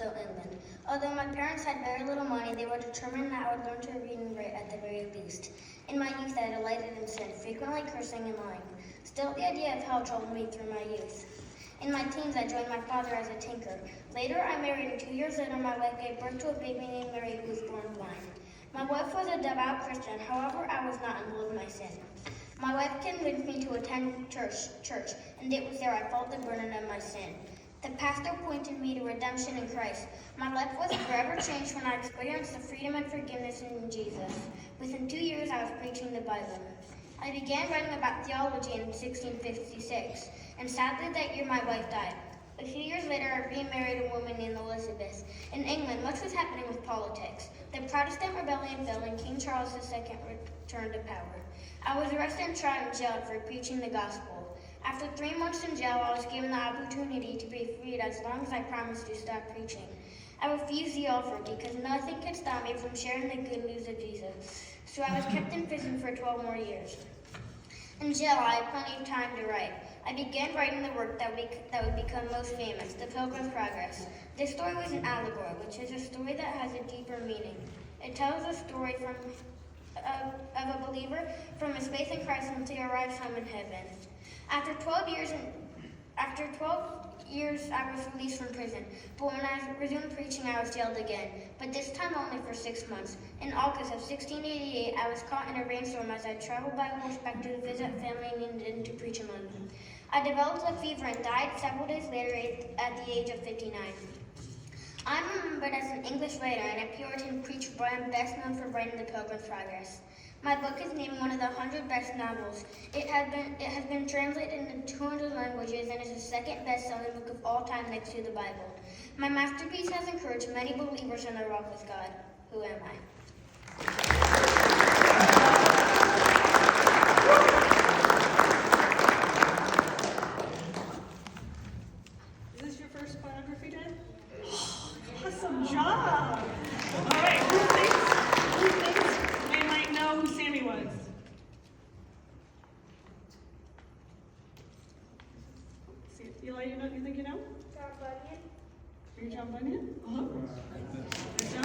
still inland. Although my parents had very little money, they were determined that I would learn to read and write at the very least. In my youth, I delighted in sin, frequently cursing and lying. Still, the idea of hell troubled me through my youth. In my teens, I joined my father as a tinker. Later, I married, and 2 years later, my wife gave birth to a baby named Mary, who was born blind. My wife was a devout Christian. However, I was not and loved my sin. My wife convinced me to attend church, and it was there I felt the burden of my sin. The pastor pointed me to redemption in Christ. My life was forever changed when I experienced the freedom and forgiveness in Jesus. Within 2 years, I was preaching the Bible. I began writing about theology in 1656, and sadly that year my wife died. A few years later, I remarried a woman named Elizabeth. In England, much was happening with politics. The Protestant rebellion fell, and King Charles II returned to power. I was arrested and tried and jailed for preaching the gospel. After 3 months in jail, I was given the opportunity to be freed as long as I promised to stop preaching. I refused the offer because nothing could stop me from sharing the good news of Jesus. So I was kept in prison for 12 more years. In jail, I had plenty of time to write. I began writing the work that would become most famous, The Pilgrim's Progress. This story was an allegory, which is a story that has a deeper meaning. It tells a story of a believer from his faith in Christ until he arrives home in heaven. After 12 years, I was released from prison, but when I resumed preaching, I was jailed again, but this time only for 6 months. In August of 1688, I was caught in a rainstorm as I traveled by horseback to visit family in England and to preach in London. I developed a fever and died several days later at the age of 59. I'm remembered as an English writer and a Puritan preacher, but I'm best known for writing The Pilgrim's Progress. My book is named one of the 100 best novels. It has been translated into 200 languages and is the second best-selling book of all time next to the Bible. My masterpiece has encouraged many believers in their walk with God. Who am I? Is this your first biography, Dad? Awesome job! All right, who thinks they might know who Sammy was? See, Eli, you think you know? John Bunyan. Are you John Bunyan? Nice job.